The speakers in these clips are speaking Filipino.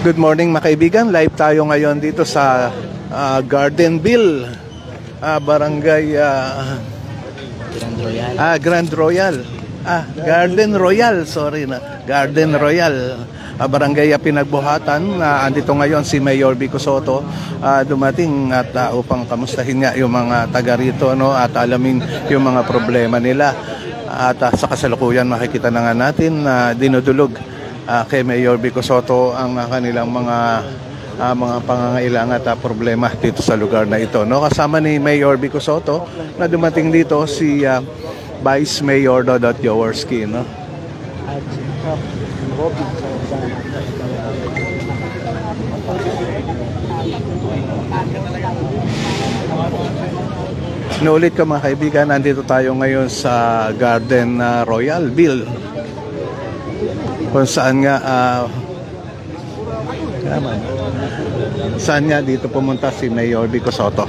Good morning mga kaibigan, live tayo ngayon dito sa Gardenville, Barangay Grand Royal. Garden Royal, sorry na. Garden Royal, Barangay Pinagbuhatan. Andito ngayon si Mayor Vico Sotto, dumating at upang kamustahin nga yung mga taga rito, no, at alamin yung mga problema nila. At sa kasalukuyan makikita na nga natin na dinudulog kay Mayor Vico Sotto ang kanilang mga pangangailangan at problema dito sa lugar na ito, no? Kasama ni Mayor Vico Sotto na dumating dito si Vice Mayor Dodot Jaworski, no? Naulit ka mga kaibigan, nandito tayo ngayon sa Garden Royal Ville, kung saan nga dito pumunta si Mayor Vico Sotto.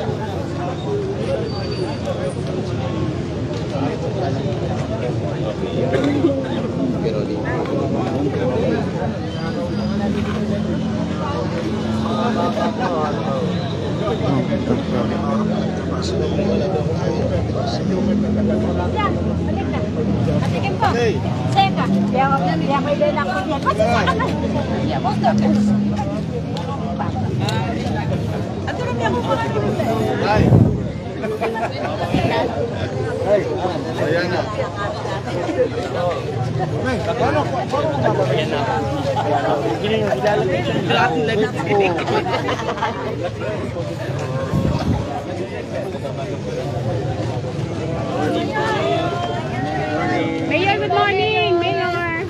Mayor, good morning, Mayor.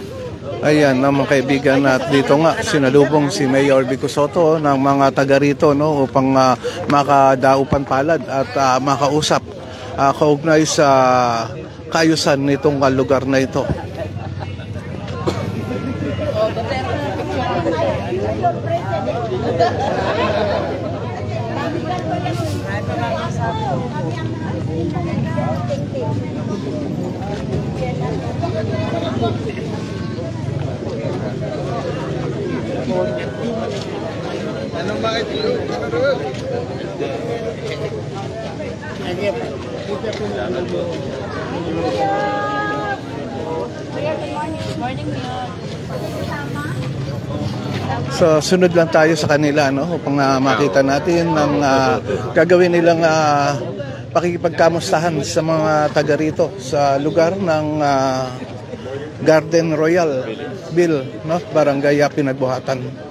Ayan mga kaibigan, at dito nga sinalubong si Mayor Vico Sotto ng mga taga rito, no, upang makadaupan palad at makausap kaugnay sa kaayusan nitong lugar na ito. Anong bakit ito? So sunod lang tayo sa kanila, no, upang makita natin ang gagawin nilang pakikipagkamustahan sa mga taga rito sa lugar ng Garden Royal Ville, no, Barangay Pinagbuhatan.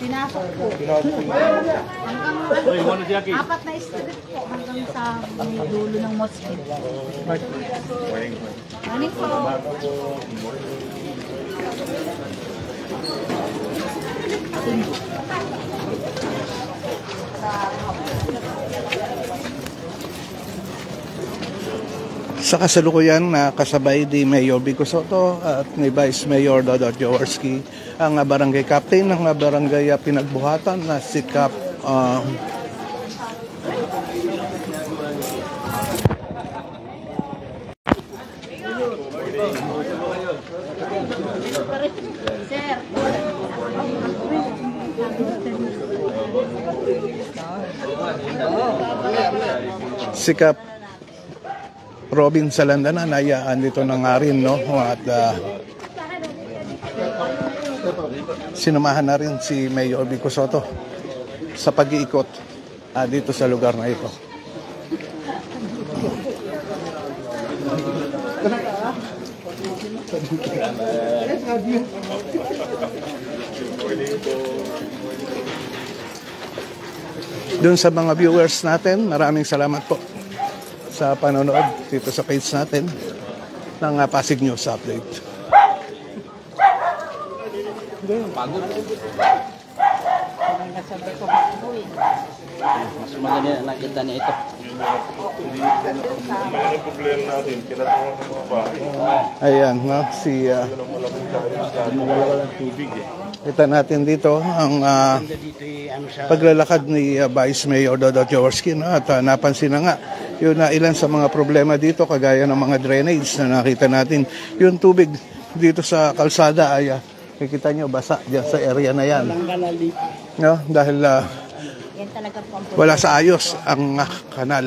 Pinasok po. Hanggang apat na street po hanggang sa may dulo ng mosque. Morning po. Sa kasalukuyan kasabay di Mayor Vico Sotto at ni Vice Mayor Dodot Jaworski ang barangay captain ng barangay Pinagbuhatan na si Cap si Cap Robin Salandanan ay andito na nga rin, no, at sinamahan na rin si Mayor Vico Sotto sa pag-iikot dito sa lugar na ito. Doon sa mga viewers natin, maraming salamat po sa panonood dito sa page natin ng Pasig News Update. Mas maganda nakita niya ito. May problema natin, kinatawag ng mga bahay. Ayan, no? Si, kita natin dito ang paglalakad ni Vice Mayor Dodot Jaworski, no? At napansin na nga yun na ilan sa mga problema dito, kagaya ng mga drainage na nakita natin. Yung tubig dito sa kalsada ay kikita nyo basa dyan sa area na yan, no? Dahil Yan talaga po ang wala sa ayos ang kanal.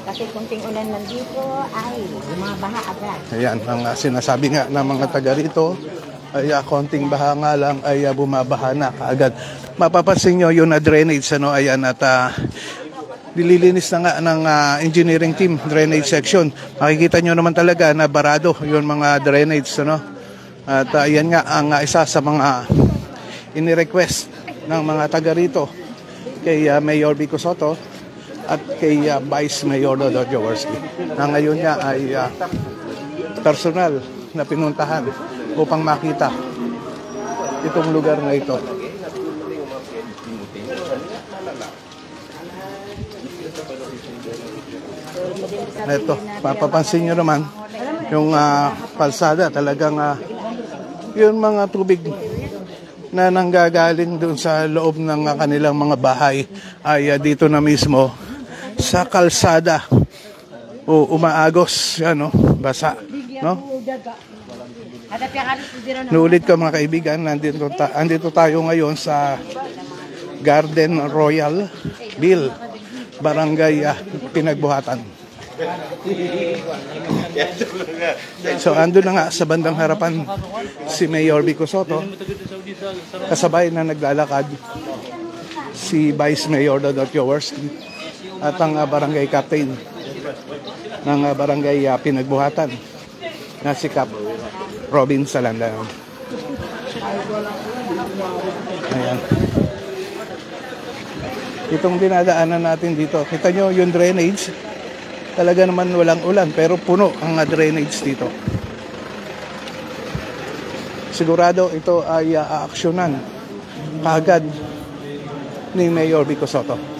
Kasi kunting ulan lang dito ay bumabaha agad. Ayan, ang sinasabi nga ng mga taga rito ay konting baha nga lang ay bumabaha na kaagad. Mapapansin nyo yun na drainage, ano, ayan, at nililinis na nga ng engineering team, drainage section. Makikita nyo naman talaga na barado yun mga drainage, ano. At ayan nga ang isa sa mga inirequest ng mga taga rito kay Mayor Vico Soto at kay Vice Mayor Dodot Jaworski, na ngayon nga ay personal na pinuntahan upang makita itong lugar na ito. Ito, papapansin nyo naman yung kalsada, talagang yung mga tubig na nanggagaling doon sa loob ng kanilang mga bahay ay dito na mismo sa kalsada o umaagos, ano, basa, no? Nuulit ko mga kaibigan, andito tayo ngayon sa Garden Royal Bill, Barangay Pinagbuhatan. So ando na nga sa bandang harapan si Mayor Vico Soto, kasabay na naglalakad si Vice Mayor Dodot Jaworski at ang barangay captain ng barangay Pinagbuhatan na si Cap Robin Salandan. Ayan. Itong dinadaanan natin dito, kita nyo yung drainage, talaga naman walang ulan pero puno ang drainage dito. Sigurado ito ay aaksyonan kaagad ni Mayor Vico Soto.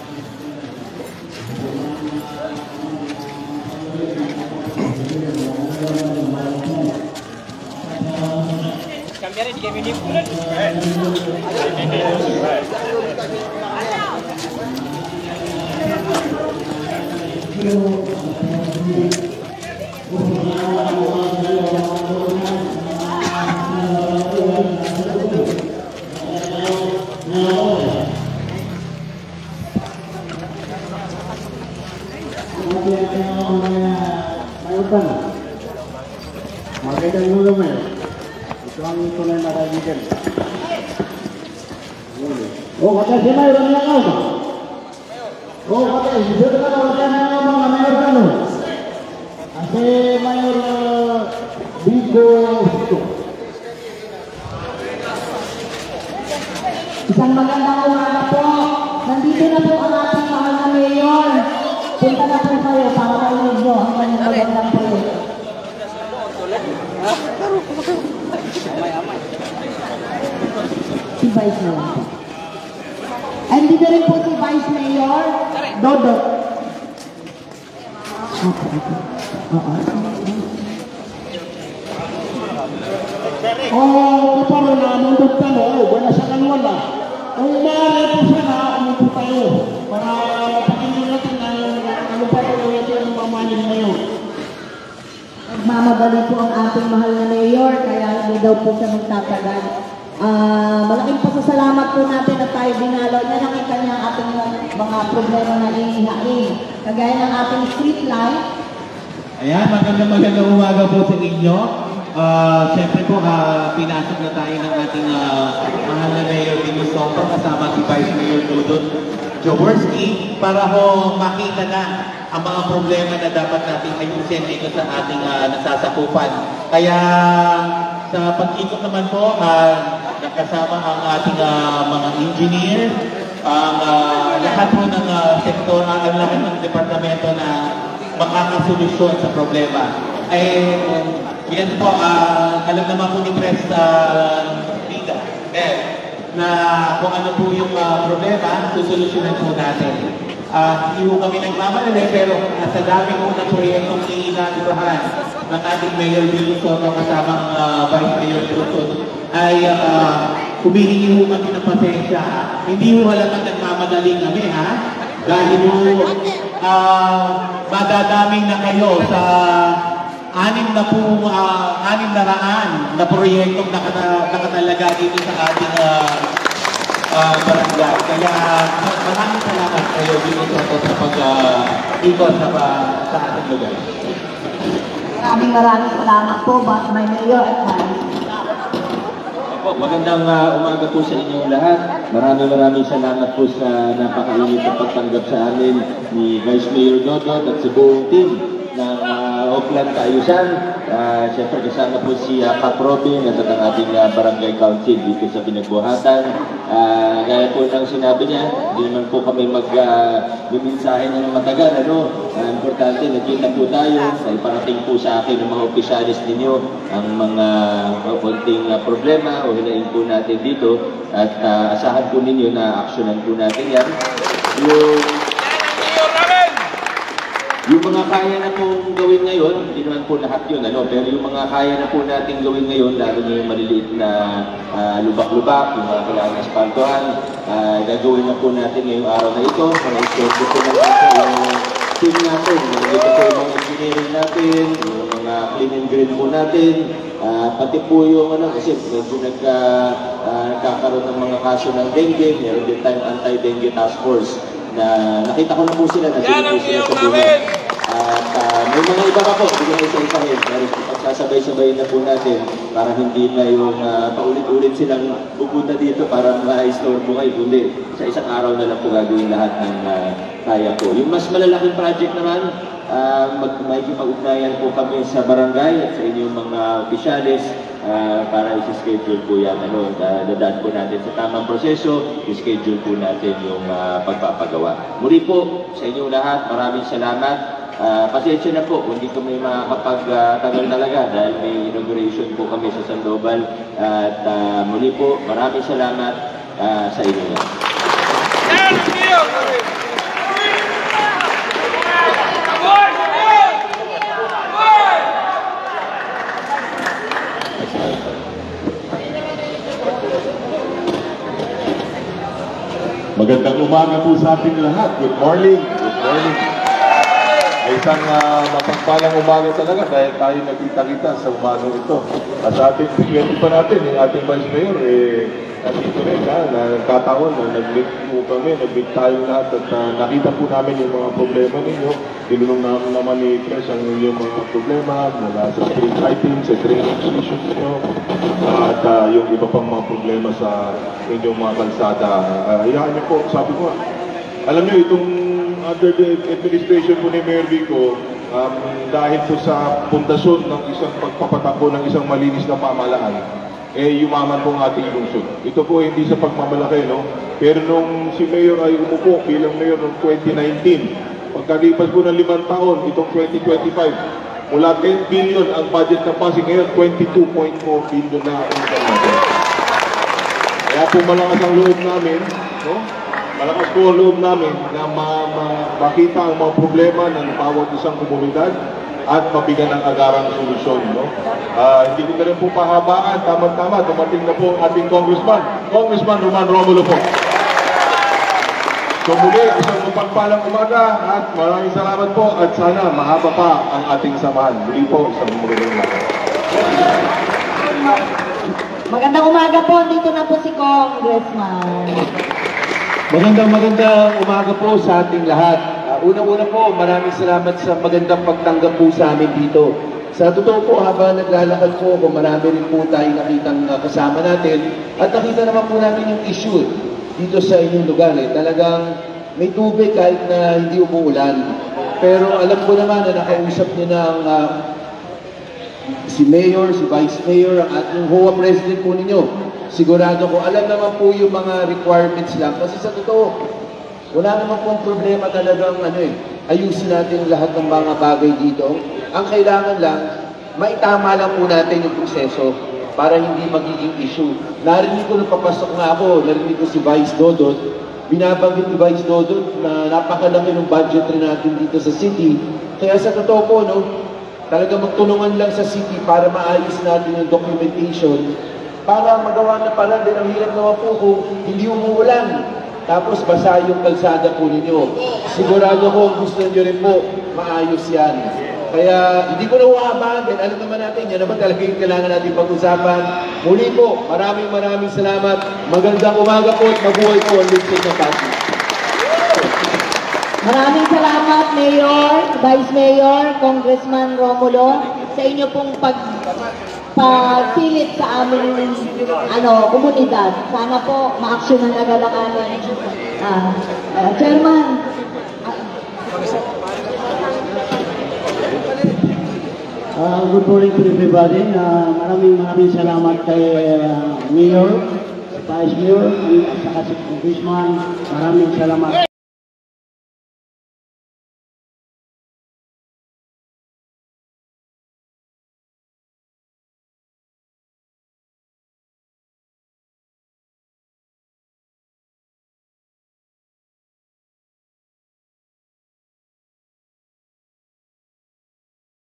Magandang ulo mo yun. Ito ang tunay na kaibigan. Kata si Mayor ang nakaw mo. Kata, dito ka na wala na mga Mayor ka no. Kasi Mayor Vico Soto. Isang magandang umaga po. Nandito na po ang ating mahal na Mayor. Punta na po kayo para marinig nyo ang kanyang magandang proyekto. Si Vice Mayor. And dito rin po si Vice Mayor Dodot. Kaparo na, nandun ka mo, wala sa kanwala. Kung maaari po sana, ano po tayo, para pakinggan natin ano pa po natin ang mamanin ngayon. Nagmamadali po ang ating mahal na Mayor, kaya hindi daw po siya magtatagal. Malaking pasasalamat po natin na tayo dinalo. Yan ang kanyang ating mga problema na iihain. Kagaya ng ating street light. Ayan, magandang umaga po sa inyo. Siyempre po, pinasok na tayo ng ating mahal na Mayor Vico Soto kasama si Vice Mayor Dodot Jaworski para ho makita na ang mga problema na dapat natin ayusin dito sa ating nasasakupan. Kaya sa pag-ikot naman po, nakasama ang ating mga engineer, ang lahat po ng sektor, ang lahat ng departamento na makakasolusyon sa problema. Yan po, alam naman po ni Press Vida, na kung ano po yung problema, susolusyonan po natin. Hindi ho kami nagmamadali, pero sa dami ho ng proyektong iniinagahan ng ating Mayor Bill Soto kasamang Vice Mayor Tutot ay humihingi ho kami ng pasensya. Hindi ho halatang nagmamadali kami, ha? Dahil ho madadaming na kayo sa 600 na proyektong nakatalaga dito sa ating barangay. Kaya maraming salamat kayo dito sa pag-ikot sa ating lugar. Maraming salamat po, may Mayor at Magandang umaga po sa inyong lahat. Maraming salamat po sa napakainit na pagtanggap sa amin ni Vice Mayor Dodot at sa buong team ng Oakland Kaayusan. Siyempre kasama po si Kap Robin at ang ating barangay council dito sa Pinagbuhatan. Gaya po ng sinabi niya, hindi naman po kami mag-minsahe ng matagal. Importante, nagkita po tayo. Dahil parating po sa akin ng mga opisyalis ninyo ang mga konting problema o hinain po natin dito. At asahan po ninyo na aksyonan po natin yan. Yung mga kaya na pong gawin ngayon, hindi naman po lahat yun, pero yung mga kaya na po natin gawin ngayon, lalo na yung maliliit na lubak-lubak, yung mga kailangan espaltohan, gagawin na po natin ngayong araw na ito. Mga istorbo po natin sa team natin. Dito po yung mga engineering natin, yung mga clean and green po natin, pati po yung kasi medyo nagkakaroon ng mga kaso ng dengue, meron din tayong anti-dengue task force na nakita ko na po sila, nandito po sila sa buhay. At may mga iba pa po, hindi na isa-isahin. Pero pagsasabay-sabay na po natin para hindi na yung paulit-ulit silang pupunta dito para ma-istorbo kayo. Kundi sa isang araw na lang po gagawin lahat ng kaya po. Yung mas malalaking project naman, makikipag-ugnayan po kami sa barangay at sa inyong mga opisyalis para isi-schedule po yan. Dadaan po natin sa tamang proseso, i-schedule po natin yung pagpapagawa. Muli po sa inyong lahat, maraming salamat. Pasensya na po, hindi kami makakapagtagal talaga dahil may inauguration po kami sa Sandoval. At muli po, maraming salamat sa inyo lahat. Magandang umaga po sa ating lahat. Good morning. Good morning. Ay isang mapagpalang umaga talaga dahil tayo nagkita-kita sa umaga ito. At sa ating sikwento pa natin, yung ating Vice Mayor, nandito rin nagkataon na nag-meet po kami, nag-meet tayo lahat at nakita po namin yung mga problema ninyo. Tinulong naman ni Chris ang yung mga problema mula sa street lighting, sa drainage issues nyo, at yung iba pang mga problema sa inyong mga kalsada. Hayaan niyo po, sabi ko, alam niyo itong under the administration po ni Mayor Vico, dahil po sa pundasyon ng isang pagpapatakbo ng isang malinis na pamahalaan, yumaman po ang ating lungsod. Ito po hindi sa pagmamalaki, pero nung si Mayor ay umupo bilang Mayor noong 2019, pagkalipas po ng 5 taon, itong 2025, mula 10 billion ang budget ng Pasig ngayon, 22.4 billion na ang natin. Kaya po malakas ang loob namin, malakas po ang loob namin na makita ang mga problema ng bawat isang komunidad at mabigyan ng agarang solusyon. Hindi ko na rin po pahabaan, tama-tama, dumating na po ang ating Congressman Roman Romulo po. So muli, isang mapagpalang umaga at maraming salamat po at sana mahaba pa ang ating samahan. Muli po, isang magandang umaga. Magandang umaga po, dito na po si Congressman. Magandang umaga po sa ating lahat. Unang-una po, maraming salamat sa magandang pagtanggap po sa amin dito. Sa totoo po, habang naglalakad po ako, marami rin po tayong nakitang kasama natin at nakita naman po namin yung issue dito sa inyong lugar. Talagang may tubig kahit na hindi umuulan. Pero alam ko naman na nakausap niyo na ang si Mayor, si Vice Mayor, ang ating HOA President po ninyo. Sigurado ko, alam naman po yung mga requirements lang. Kasi sa totoo, wala naman pong problema talagang ayusin natin lahat ng mga bagay dito. Ang kailangan lang, maitama lang po natin yung proseso para hindi magiging issue. Narinig ko nung papasok nga ako, narinig ko si Vice Dodot, binabanggit ni Vice Dodon na napakalaki ng budget rin natin dito sa city. Kaya sa totoo po, no, talaga magtulungan lang sa city para maayos natin yung documentation para magawa na pala din. Ang hirap naman po kung hindi umuulan tapos basa yung kalsada po ninyo. Sigurado ko gusto nyo rin po maayos yan. Kaya hindi ko na uabahan din. Alam naman natin, yan naman talaga yung kailangan natin pag-usapan. Muli po, maraming salamat. Magandang umaga po at mabuhay po ang lungsod ng Pasig. Maraming salamat, Mayor, Vice Mayor, Congressman Romulo, sa inyo pong pagpilit sa aming komunidad. Sana po ma-actionan agad ang aming Chairman. Good morning to everybody. Maraming salamat kay Mayor, Vice Mayor, at saka si Congressman. Maraming salamat.